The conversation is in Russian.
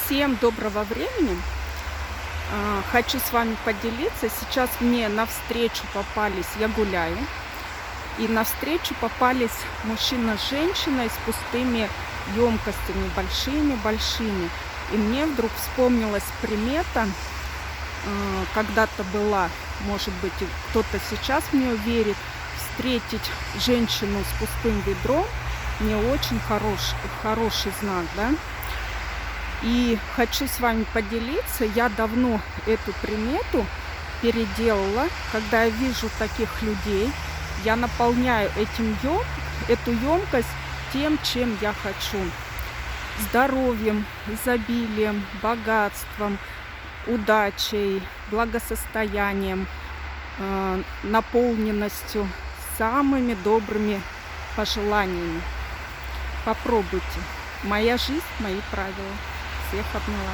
Всем доброго времени. Хочу с вами поделиться. Сейчас мне навстречу попались, я гуляю, и навстречу попались мужчина с женщиной с пустыми емкостями, большими-большими. И мне вдруг вспомнилась примета, когда-то была, может быть, и кто-то сейчас в нее верит, встретить женщину с пустым ведром не очень хороший знак, да? И хочу с вами поделиться, я давно эту примету переделала. Когда я вижу таких людей, я наполняю эту емкость тем, чем я хочу. Здоровьем, изобилием, богатством, удачей, благосостоянием, наполненностью, самыми добрыми пожеланиями. Попробуйте. Моя жизнь, мои правила. Всех обняла.